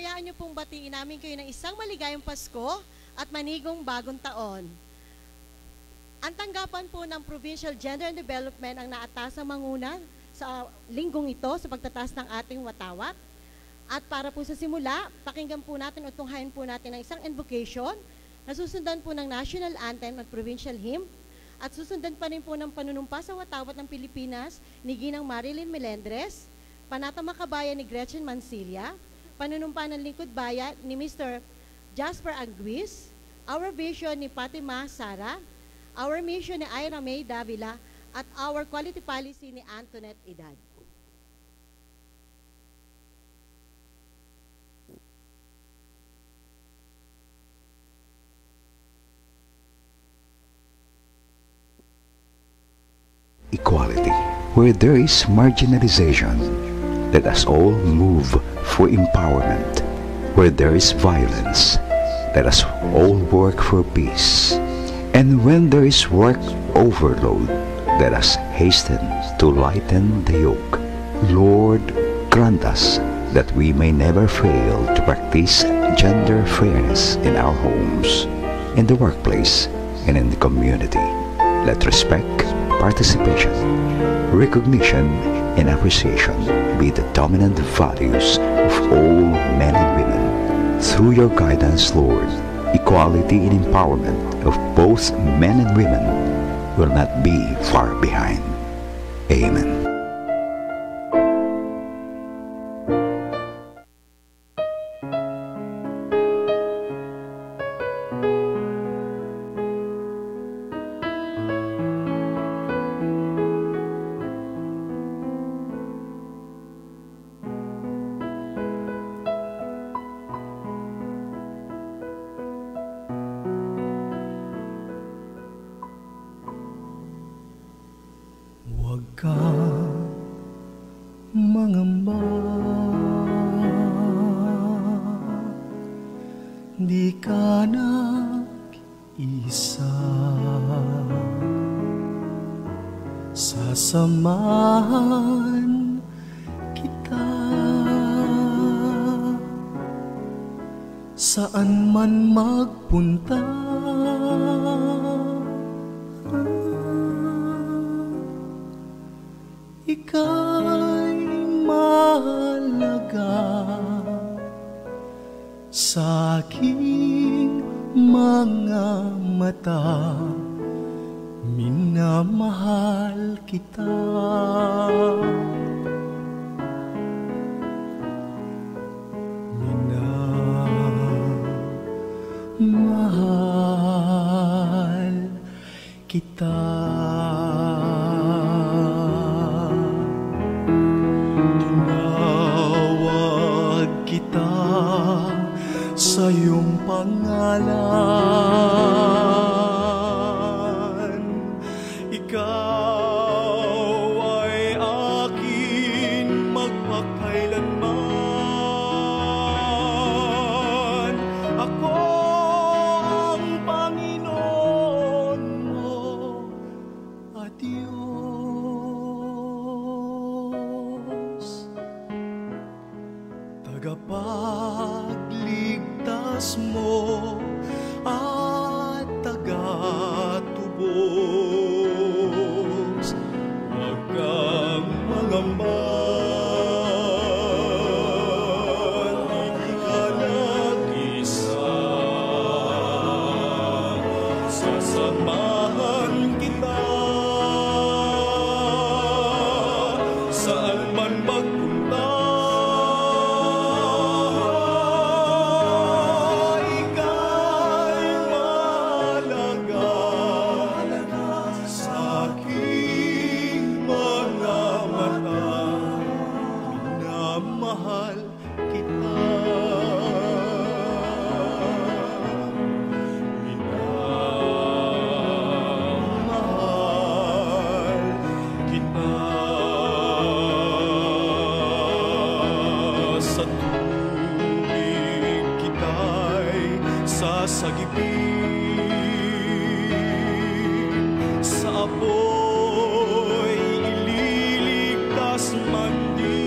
hayaan niyo pong batiin namin kayo ng isang maligayang Pasko at manigong bagong taon. Ang tanggapan po ng Provincial Gender and Development ang naatasang manguna sa linggong ito sa pagtataas ng ating watawat. At para po sa simula, pakinggan po natin o tunghayin po natin ang isang invocation na susundan po ng National Anthem at Provincial Hymn at susundan pa rin po ng panunumpa sa watawat ng Pilipinas ni Ginang Marilyn Melendres, Panata Makabayan ni Gretchen Mansilla, panunumpa ng Lingkod Bayan ni Mr. Jasper Anguis, Our Vision ni Fatima Sara, Our Mission ni Ira May Davila, at Our Quality Policy ni Antoinette Edad. Equality. Where there is marginalization, let us all move for empowerment. Where there is violence, let us all work for peace. And when there is work overload, let us hasten to lighten the yoke. Lord, grant us that we may never fail to practice gender fairness in our homes, in the workplace, and in the community. Let respect, participation, recognition, and appreciation be the dominant values of all men and women. Through your guidance, Lord, equality and empowerment of both men and women will not be far behind. Amen. Sasamahan kita saan man magpunta. Ika'y mahalaga sa aking mga mata. Minamahal kita. Minamahal kita. Tinawag kita sa iyong pangalan. Tagapagligtas mo at tagatubos, huwag kang mangamba. Di ka nag-isa, sasamahan kita saan man magpunta. Sagipin sa apoy, ililigtas man din.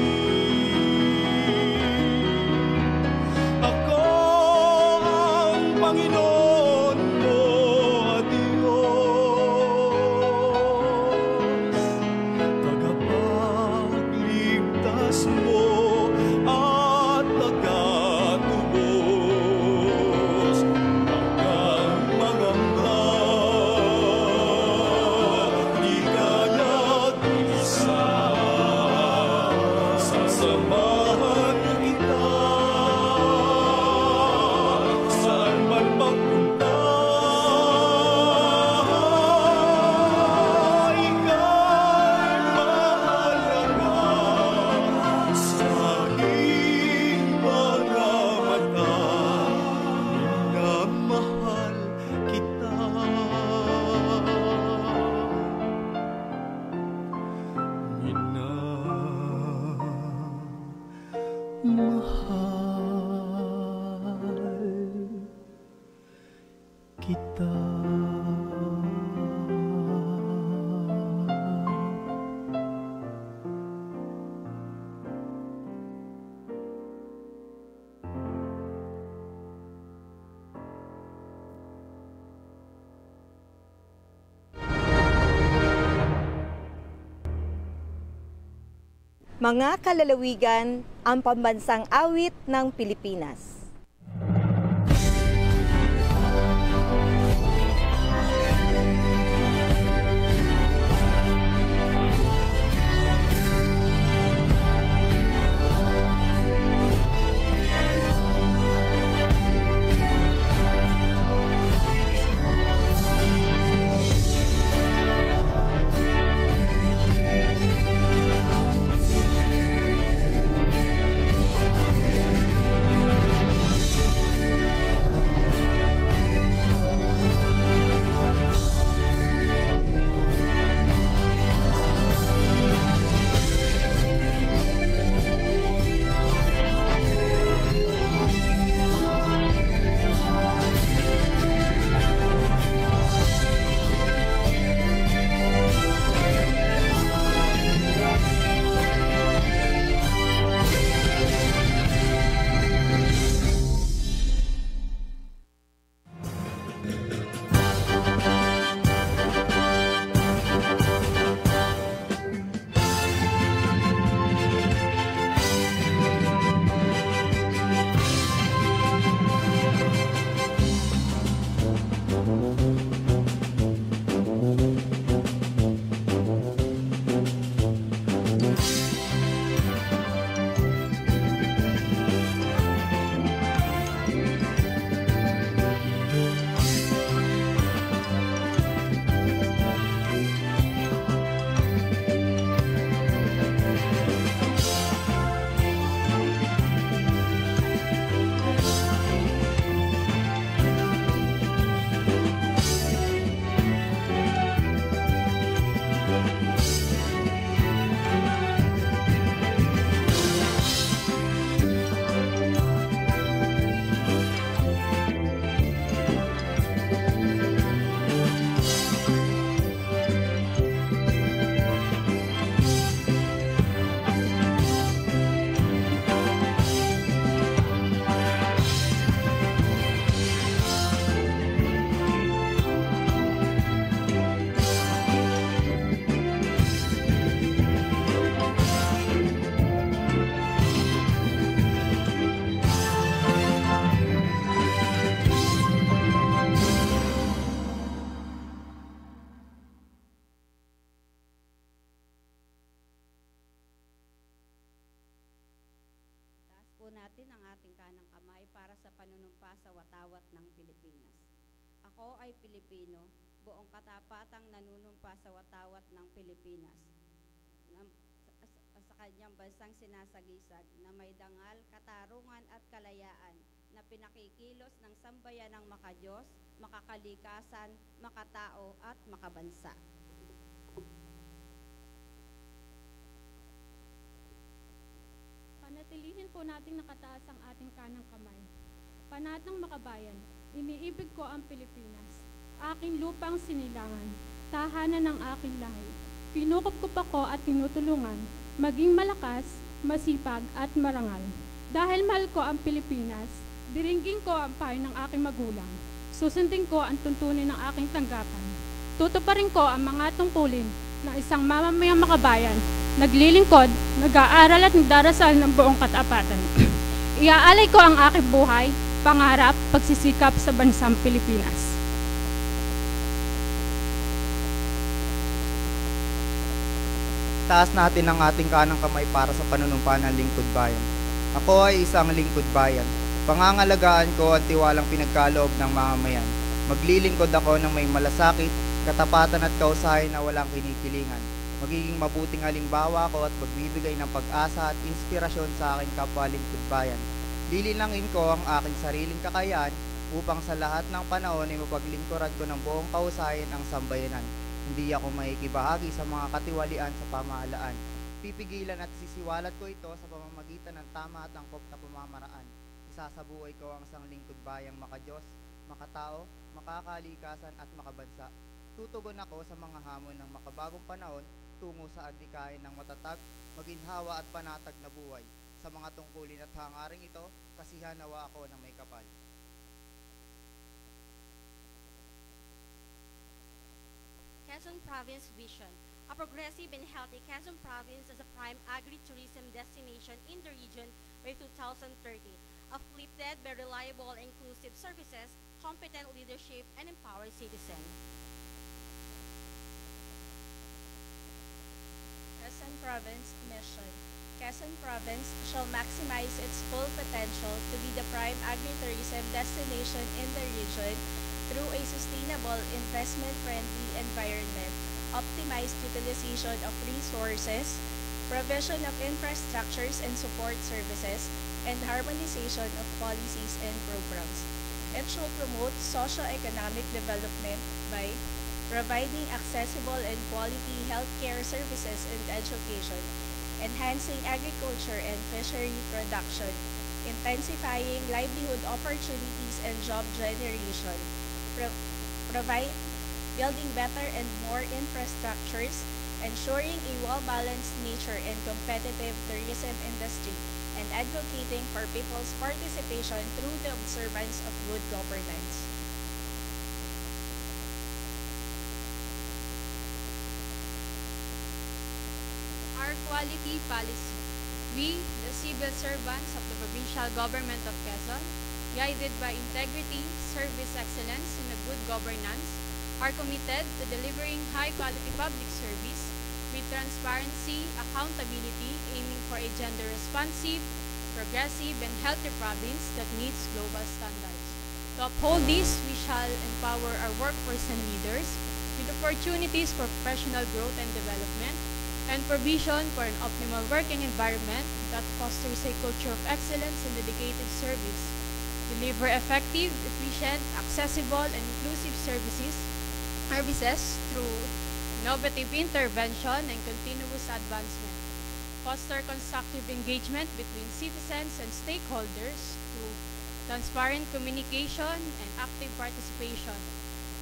kita. Mga kalalawigan, ang pambansang awit ng Pilipinas. Natin ang ating kanang kamay para sa panunumpa sa watawat ng Pilipinas. Ako ay Pilipino, buong katapatang nanunumpa sa watawat ng Pilipinas, sa kanyang bansang sinasagisag na may dangal, katarungan at kalayaan na pinakikilos ng sambayanang makadiyos, makakalikasan, makatao at makabansa. Panatilihin po nating nakataas ang ating kanang kamay. Panatang makabayan, iniibig ko ang Pilipinas, aking lupang sinilangan, tahanan ng aking lahi. Kinukupkup ako at tinutulungan, maging malakas, masipag at marangal. Dahil mahal ko ang Pilipinas, diringgin ko ang payo ng aking magulang. Susundin ko ang tuntunin ng aking tanggapan. Tutuparin ko ang mga tungkulin ng isang mamamayang makabayan, naglilingkod, nag-aaral at nagdarasal ng buong katapatan. Iaalay ko ang aking buhay, pangarap, pagsisikap sa bansang Pilipinas. Taas natin ang ating kanang kamay para sa panunumpa ng lingkod bayan. Ako ay isang lingkod bayan. Pangangalagaan ko ang tiwalang pinagkaloob ng mamamayan. Maglilingkod ako ng may malasakit, katapatan at kausahay na walang kinikilingan. Magiging mabuting halimbawa ko at magbibigay ng pag-asa at inspirasyon sa aking kapwa lingkod bayan. Lilinangin ko ang aking sariling kakayahan upang sa lahat ng panahon ay mapaglingkuran ko ng buong kausayan ang sambayanan. Hindi ako maikibahagi sa mga katiwalian sa pamahalaan. Pipigilan at sisiwalat ko ito sa pamamagitan ng tama at angkop na pamamaraan. Isasabuhay ko ang isang lingkod bayang makadiyos, makatao, makakalikasan at makabansa. Tutugon ako sa mga hamon ng makabagong panahon tungo sa adhikain ng matatag, maginhawa at panatag na buhay. Sa mga tungkulin at hangaring ito, kasihan nawa ako ng may kapal. Quezon Province Vision. A progressive and healthy Quezon Province as a prime agri-tourism destination in the region by 2030. Uplifted by reliable and inclusive services, competent leadership, and empowered citizens. Quezon Province Mission. Quezon Province shall maximize its full potential to be the prime agri-tourism destination in the region through a sustainable, investment-friendly environment, optimized utilization of resources, provision of infrastructures and support services, and harmonization of policies and programs. It shall promote socio-economic development by providing accessible and quality healthcare services and education, enhancing agriculture and fishery production, intensifying livelihood opportunities and job generation, building better and more infrastructures, ensuring a well-balanced nature and competitive tourism industry, and advocating for people's participation through the observance of good governance. Our quality policy. We, the civil servants of the provincial government of Quezon, guided by integrity, service excellence, and a good governance, are committed to delivering high-quality public service with transparency, accountability, aiming for a gender-responsive, progressive, and healthy province that meets global standards. To uphold this, we shall empower our workforce and leaders with opportunities for professional growth and development, and provision for an optimal working environment that fosters a culture of excellence and dedicated service. Deliver effective, efficient, accessible, and inclusive services through innovative intervention and continuous advancement. Foster constructive engagement between citizens and stakeholders through transparent communication and active participation,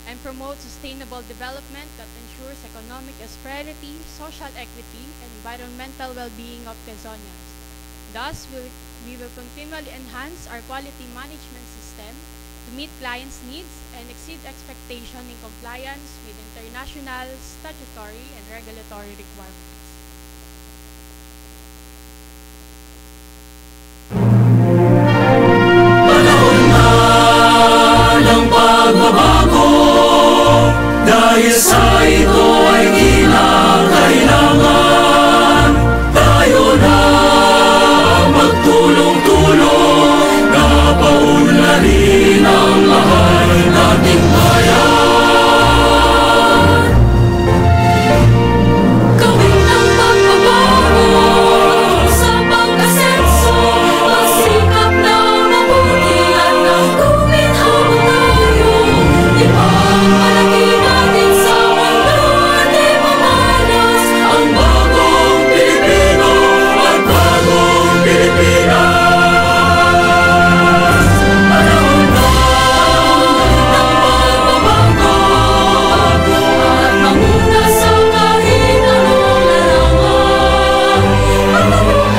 and promote sustainable development that ensures economic prosperity, social equity, and environmental well-being of Quezonians. Thus, we will continually enhance our quality management system to meet clients' needs and exceed expectation in compliance with international, statutory, and regulatory requirements. Dahil sa ito ay kinakailangan tayo na magtulong-tulong na paunlarin ang mahal nating bayan. Gawin ang pagbabago sa pag-asenso, magsikap na mabuti at ang guminhawa tayo. Ipagmalaki natin sa mundo at ipamalas ang bagong Pilipino at bagong Pilipinas. Panahon na ng pagbabago at manguna sa kahit anong larangan.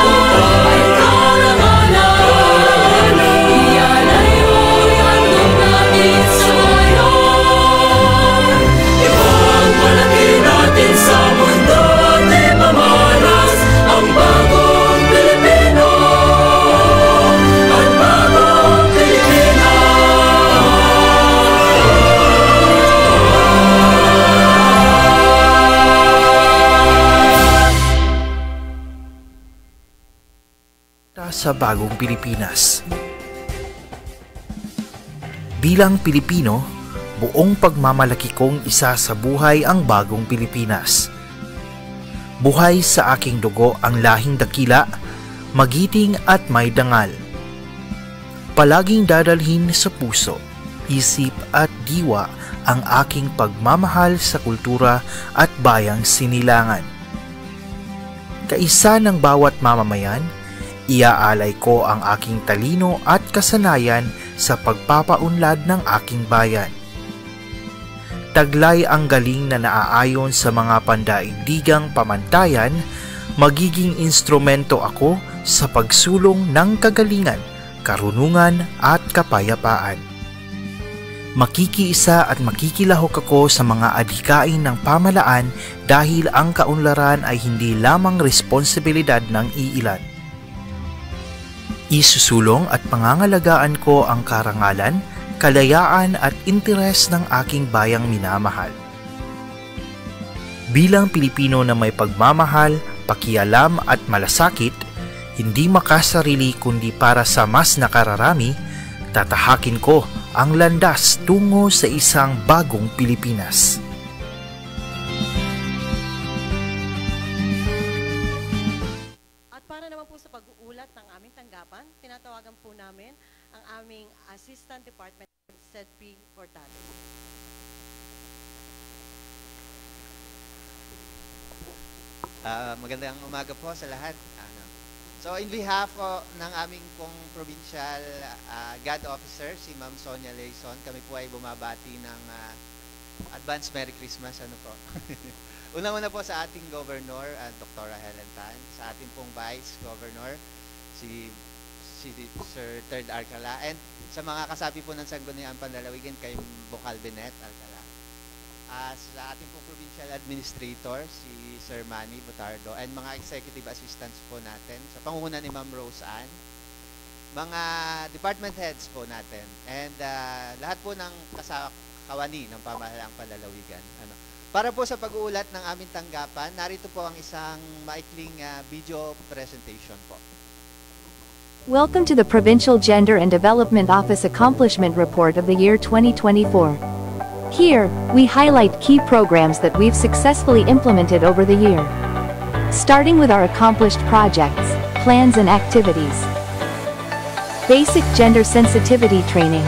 Ito ay karangalan, iyan ay mo'y handog natin sa ngayon. Ipagmalaki natin sa mundo at ipamalas ang bagong Pilipino at bagong Pilipinas. Sa bagong Pilipinas. Bilang Pilipino, buong pagmamalaki kong isa sa buhay ang bagong Pilipinas. Buhay sa aking dugo ang lahing dakila, magiting at may dangal. Palaging dadalhin sa puso, isip at diwa ang aking pagmamahal sa kultura at bayang sinilangan. Kaisa ng bawat mamamayan, iaalay ko ang aking talino at kasanayan sa pagpapaunlad ng aking bayan. Taglay ang galing na naaayon sa mga pandaigdigang pamantayan, magiging instrumento ako sa pagsulong ng kagalingan, karunungan at kapayapaan. Makikiisa at makikilahok ako sa mga adhikain ng pamalaan dahil ang kaunlaran ay hindi lamang responsibilidad ng iilan. Isusulong at pangangalagaan ko ang karangalan, kalayaan at interes ng aking bayang minamahal. Bilang Pilipino na may pagmamahal, pakialam at malasakit, hindi makasarili kundi para sa mas nakararami, tatahakin ko ang landas tungo sa isang bagong Pilipinas. At para naman po sa pag-uulat ng aming tanggapan, tinatawagan po namin ang aming Assistant Department Sedpi Cortado. Magandang umaga po sa lahat. So in behalf ng aming pong provincial God Officer, si Ma'am Sonia Leison, kami po ay bumabati ng advance Merry Christmas. Unang-una po sa ating Governor, Dr. Helen Tan, sa ating pong Vice Governor, si Sir Third Arcala, and sa mga kasapi po ng Sangguniang Panlalawigan, kay Bocal Benet Alcala. Sa ating pong Provincial Administrator, si Sir Manny Botardo, and mga executive assistants po natin, sa pangunguna ni Ma'am Rose Ann, mga department heads po natin, and lahat po ng kawani ng pamahalaang panlalawigan. Para po sa pag-uulat ng aming tanggapan, narito po ang isang maikling video presentation po. Welcome to the Provincial Gender and Development Office Accomplishment Report of the year 2024. Here, we highlight key programs that we've successfully implemented over the year. Starting with our accomplished projects, plans and activities. Basic Gender Sensitivity Training.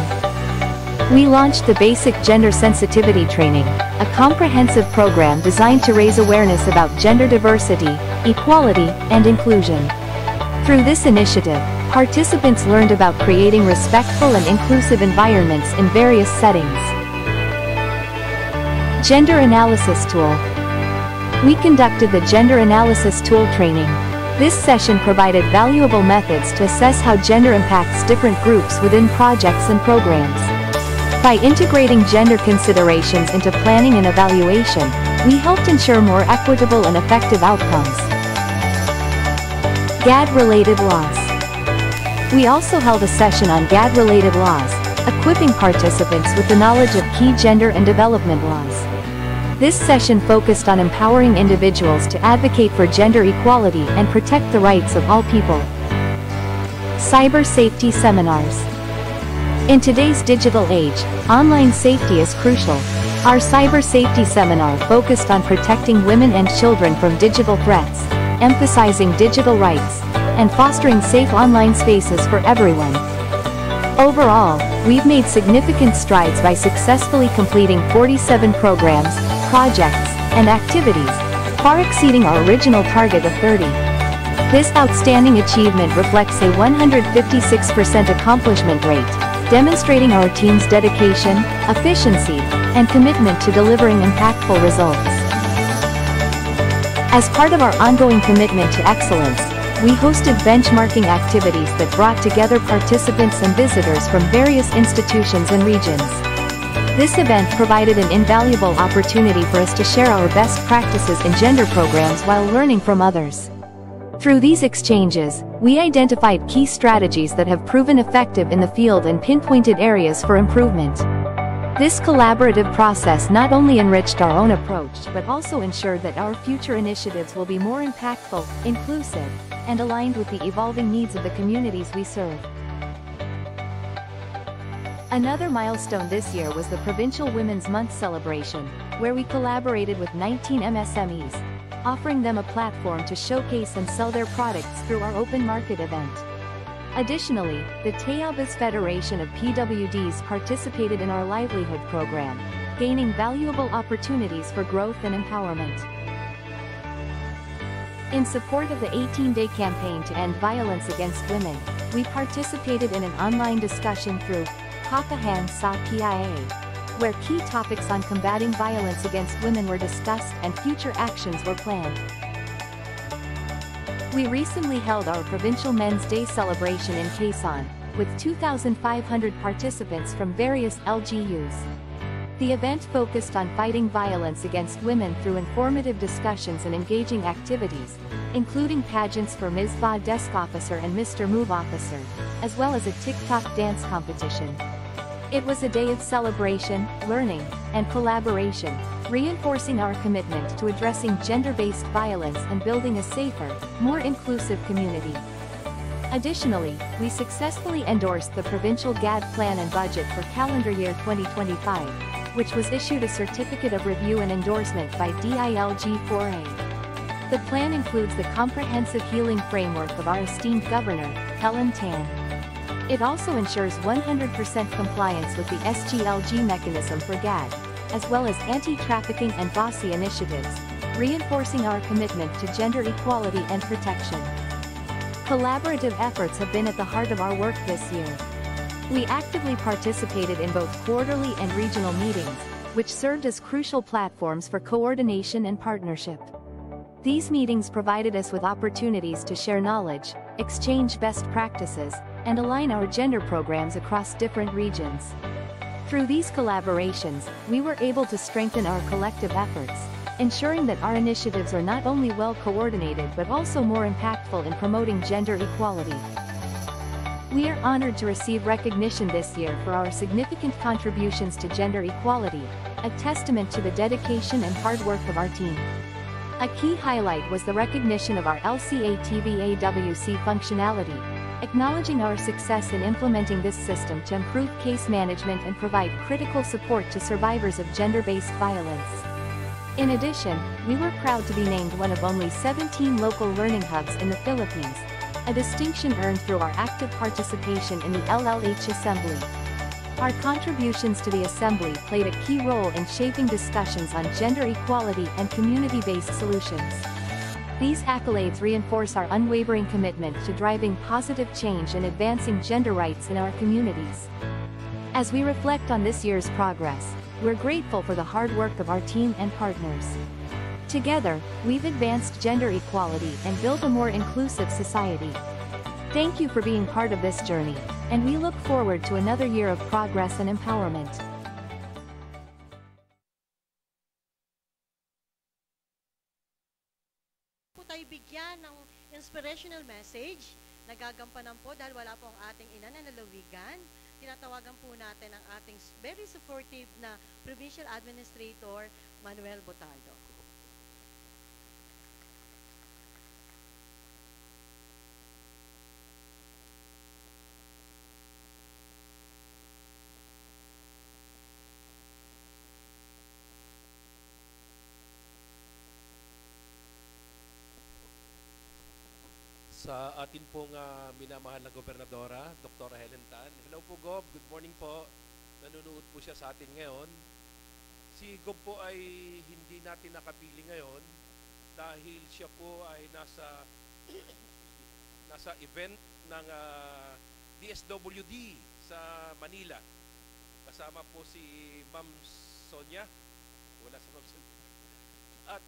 We launched the Basic Gender Sensitivity Training, a comprehensive program designed to raise awareness about gender diversity, equality, and inclusion. Through this initiative, participants learned about creating respectful and inclusive environments in various settings. Gender Analysis Tool. We conducted the Gender Analysis Tool training. This session provided valuable methods to assess how gender impacts different groups within projects and programs. By integrating gender considerations into planning and evaluation, we helped ensure more equitable and effective outcomes. GAD-related laws. We also held a session on GAD-related laws, equipping participants with the knowledge of key gender and development laws. This session focused on empowering individuals to advocate for gender equality and protect the rights of all people. Cyber Safety Seminars. In today's digital age, online safety is crucial. Our cyber safety seminar focused on protecting women and children from digital threats, emphasizing digital rights, and fostering safe online spaces for everyone. Overall, we've made significant strides by successfully completing 47 programs, projects, and activities, far exceeding our original target of 30. This outstanding achievement reflects a 156% accomplishment rate, demonstrating our team's dedication, efficiency, and commitment to delivering impactful results. As part of our ongoing commitment to excellence, we hosted benchmarking activities that brought together participants and visitors from various institutions and regions. This event provided an invaluable opportunity for us to share our best practices in gender programs while learning from others. Through these exchanges, we identified key strategies that have proven effective in the field and pinpointed areas for improvement. This collaborative process not only enriched our own approach but also ensured that our future initiatives will be more impactful, inclusive, and aligned with the evolving needs of the communities we serve. Another milestone this year was the Provincial Women's Month celebration, where we collaborated with 19 MSMEs, offering them a platform to showcase and sell their products through our open market event. Additionally, the Tayabas Federation of PWDs participated in our livelihood program, gaining valuable opportunities for growth and empowerment. In support of the 18-day campaign to end violence against women, we participated in an online discussion through Kakahan sa PIA, where key topics on combating violence against women were discussed and future actions were planned. We recently held our Provincial Men's Day celebration in Quezon, with 2,500 participants from various LGUs. The event focused on fighting violence against women through informative discussions and engaging activities, including pageants for Ms. Va Desk Officer and Mr. Move Officer, as well as a TikTok dance competition. It was a day of celebration, learning, and collaboration, reinforcing our commitment to addressing gender-based violence and building a safer, more inclusive community. Additionally, we successfully endorsed the Provincial GAD Plan and Budget for calendar year 2025, which was issued a Certificate of Review and Endorsement by DILG-4A. The plan includes the comprehensive healing framework of our esteemed Governor, Helen Tan. It also ensures 100% compliance with the SGLG mechanism for GAD, as well as anti-trafficking and BOSSI initiatives, reinforcing our commitment to gender equality and protection. Collaborative efforts have been at the heart of our work this year. We actively participated in both quarterly and regional meetings, which served as crucial platforms for coordination and partnership. These meetings provided us with opportunities to share knowledge, exchange best practices, and align our gender programs across different regions. Through these collaborations, we were able to strengthen our collective efforts, ensuring that our initiatives are not only well coordinated but also more impactful in promoting gender equality. We are honored to receive recognition this year for our significant contributions to gender equality, a testament to the dedication and hard work of our team. A key highlight was the recognition of our LCA-TVAWC functionality, acknowledging our success in implementing this system to improve case management and provide critical support to survivors of gender-based violence. In addition, we were proud to be named one of only 17 local learning hubs in the Philippines, a distinction earned through our active participation in the LLH Assembly. Our contributions to the Assembly played a key role in shaping discussions on gender equality and community-based solutions. These accolades reinforce our unwavering commitment to driving positive change and advancing gender rights in our communities. As we reflect on this year's progress, we're grateful for the hard work of our team and partners. Together, we've advanced gender equality and built a more inclusive society. Thank you for being part of this journey, and we look forward to another year of progress and empowerment. Po tayo bigyan ng inspirational message. Nagagampanan po dahil wala po ang ating ina na nalawigan. Tinatawagan po natin ang ating very supportive na Provincial Administrator, Manuel Botaldo. Sa atin pong minamahal na Gobernadora, Dr. Helen Tan. Hello po, Gob. Good morning po. Nanonood po siya sa atin ngayon. Si Gob po ay hindi natin nakapili ngayon dahil siya po ay nasa event ng DSWD sa Manila. Kasama po si Ma'am Sonia. Wala sa Ma'am Sonia. At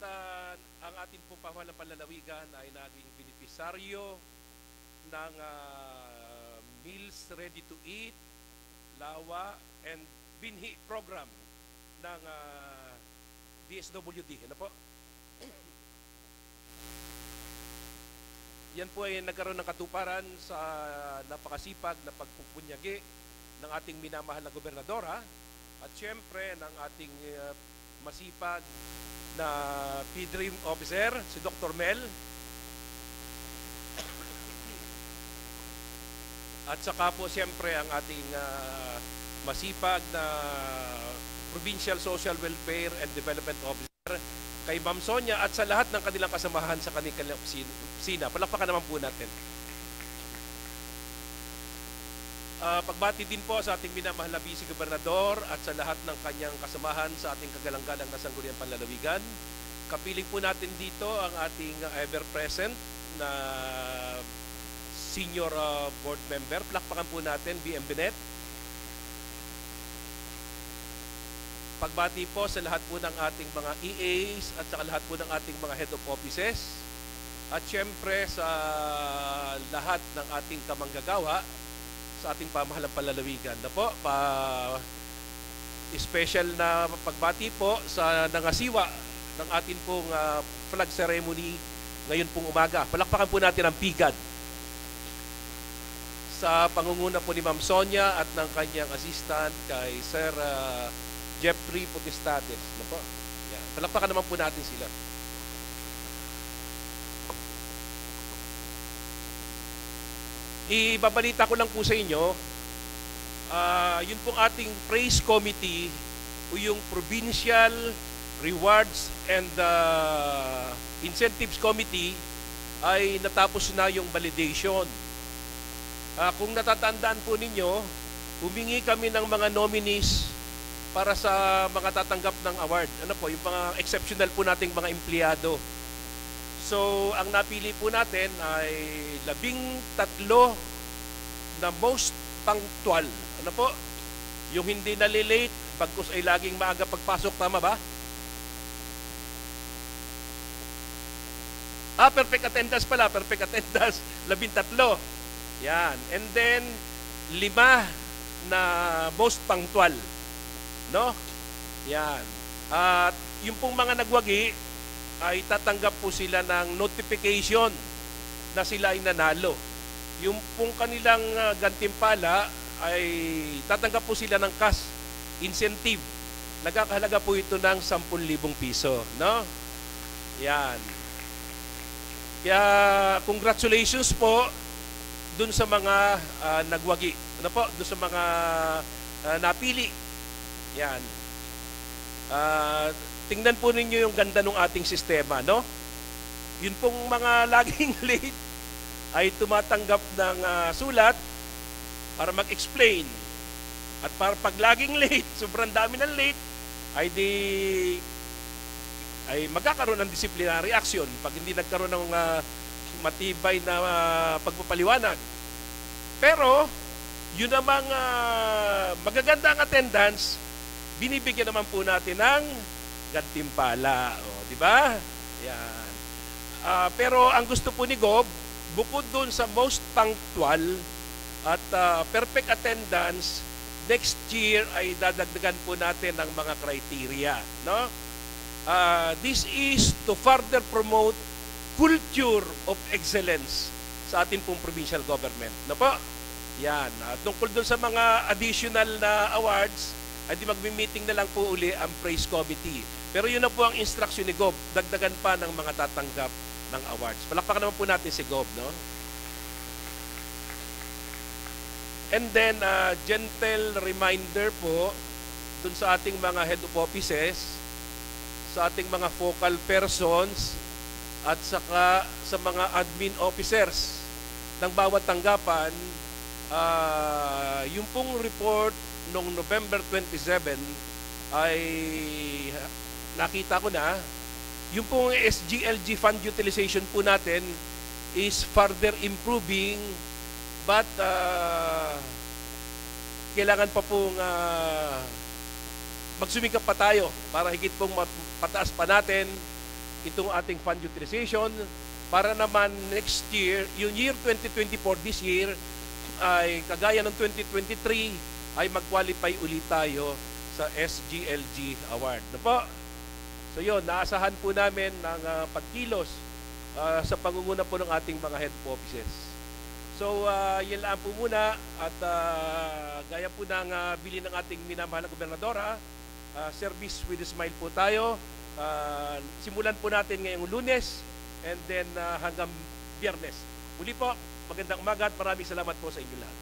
ang ating pong pamahalang panlalawigan ay naging benepisaryo ng Meals Ready to Eat, Lawa, and Binhi program ng DSWD. Ano po? Yan po ay nagkaroon ng katuparan sa napakasipag na pagpupunyagi ng ating minamahal na gobernadora at syempre ng ating masipag na PDREAM officer, si Dr. Mel. At saka po siyempre ang ating masipag na Provincial Social Welfare and Development Officer, kay Ma'am Sonia at sa lahat ng kanilang kasamahan sa kanilang opisina. Palakpakan naman po natin. Pagbati din po sa ating minamahal na Vice Gobernador at sa lahat ng kanyang kasamahan sa ating kagalang-galang na Sangguniang Panlalawigan. Kapiling po natin dito ang ating ever-present na senior board member. Plakpakan po natin, BM Benet. Pagbati po sa lahat po ng ating mga EAs at sa lahat po ng ating mga head of offices. At syempre sa lahat ng ating kamanggagawa sa ating pamahalang palalawigan. Na po, special na pagbati po sa nangasiwa ng ating pong flag ceremony ngayon pong umaga. Palakpakan po natin ang PIGAD sa pangunguna po ni Ma'am Sonia at ng kanyang assistant kay Sir Jeffrey Potestades. Ano po? Yan. Palakpakan naman po natin sila. Ibabalita ko lang po sa inyo, yun pong ating praise committee o yung Provincial Rewards and Incentives Committee ay natapos na yung validation. Kung natatandaan po ninyo, humingi kami ng mga nominees para sa mga tatanggap ng award. Ano po, yung mga exceptional po nating mga empleyado. So, ang napili po natin ay 13 na most punctual. Ano po? Yung hindi nalilate, bagkus ay laging maaga pagpasok. Tama ba? Perfect attendance pala. Perfect attendance. 13. Yan. And then, 5 na most punctual. No? Yan. At yung pong mga nagwagi, ay tatanggap po sila ng notification na sila ay nanalo. Yung pong kanilang gantimpala ay tatanggap po sila ng cash incentive. Nagkakahalaga po ito ng 10,000 piso. No? Yan. Kaya congratulations po dun sa mga nagwagi. Ano po? Dun sa mga napili. Yan. Tingnan po ninyo yung ganda ng ating sistema, no? Yun pong mga laging late ay tumatanggap ng sulat para mag-explain. At para pag laging late, sobrang dami ng late, ay magkakaroon ng disciplinary action pag hindi nagkaroon ng matibay na pagpapaliwanag. Pero, yun namang magaganda ang attendance, binibigyan naman po natin ng gantimpala. Di ba? Yan. Pero ang gusto po ni Gob, bukod doon sa most punctual at perfect attendance, next year ay dadagdagan po natin ang mga criteria. No? This is to further promote culture of excellence sa ating pong provincial government. No po? Yan. Tungkol doon sa mga additional na awards, ay di magmi-meeting na lang po uli ang praise committee. Pero yun na po ang instruction ni Gob, dagdagan pa ng mga tatanggap ng awards. Palakpakan naman po natin si Gob, no? And then, gentle reminder po dun sa ating mga head of offices, sa ating mga focal persons, at saka sa mga admin officers ng bawat tanggapan, yung pong report noong November 27 ay nakita ko na yung pong SGLG fund utilization po natin is further improving, but kailangan pa pong magsumikap pa tayo para higit pong pataas pa natin itong ating fund utilization para naman next year, yung year 2024, this year, ay kagaya ng 2023, ay mag-qualify ulit tayo sa SGLG Award. No po? So yun, naasahan po namin ng pagkilos sa pangunguna po ng ating mga head offices. So, yun lang po muna at gaya po ng bilin ng ating minamahal na gobernadora, service with a smile po tayo. Simulan po natin ngayong Lunes and then hanggang Biyernes. Muli po, magandang umaga at maraming salamat po sa inyo lahat.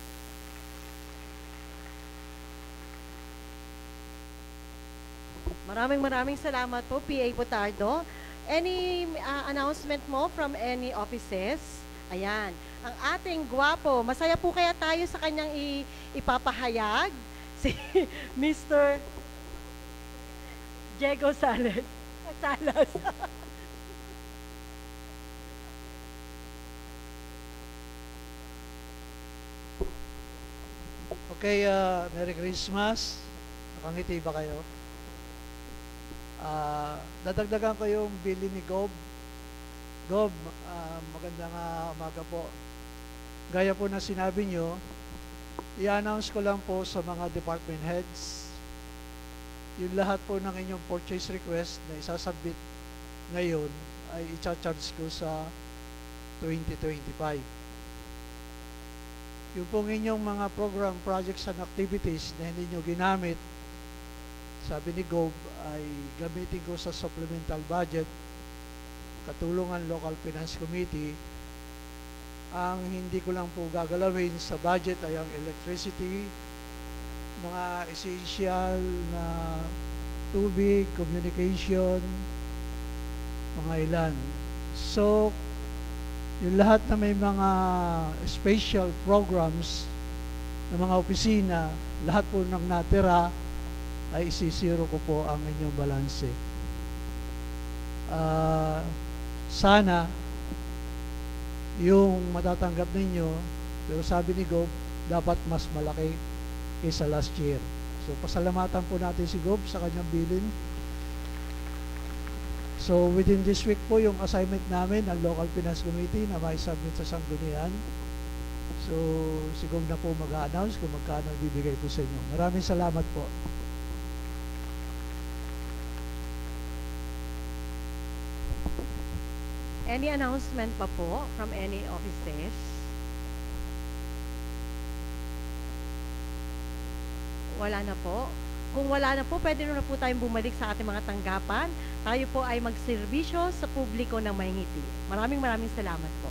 Maraming salamat po, PA Botardo. Any announcement mo from any offices? Ayan. Ang ating gwapo, masaya po kaya tayo sa kanyang ipapahayag? Si Mr. Diego Salas. Okay, Merry Christmas. Nakangiti ba kayo? Dadagdagan ko yung bili ni Gob. Gob, magandang umaga po. Gaya po na sinabi nyo, i-announce ko lang po sa mga department heads yung lahat po ng inyong purchase request na isasubmit ngayon ay i-charge ko sa 2025. Yung pong inyong mga program, projects and activities na hindi nyo ginamit, sabi ni Gob, ay gamitin ko sa supplemental budget, katulungan Local Finance Committee. Ang hindi ko lang po gagalawin sa budget ay ang electricity, mga essential na tubig, communication, mga ilan. So, yung lahat na may mga special programs ng mga opisina, lahat po ng natira ay isisiro ko po ang inyong balanse. Sana yung matatanggap ninyo, pero sabi ni Gob, dapat mas malaki kaysa last year. So, pasalamatan po natin si Gob sa kanyang bilin. So, within this week po yung assignment namin ng Local Finance Committee na may submit sa sanggunian. So, si Gob na po mag-a-announce kung magkano bibigay po sa inyo. Maraming salamat po. Any announcement pa po from any offices? Wala na po. Kung wala na po, pwede na po tayong bumalik sa ating mga tanggapan. Tayo po ay magserbisyo sa publiko ng mahingiti. Maraming salamat po.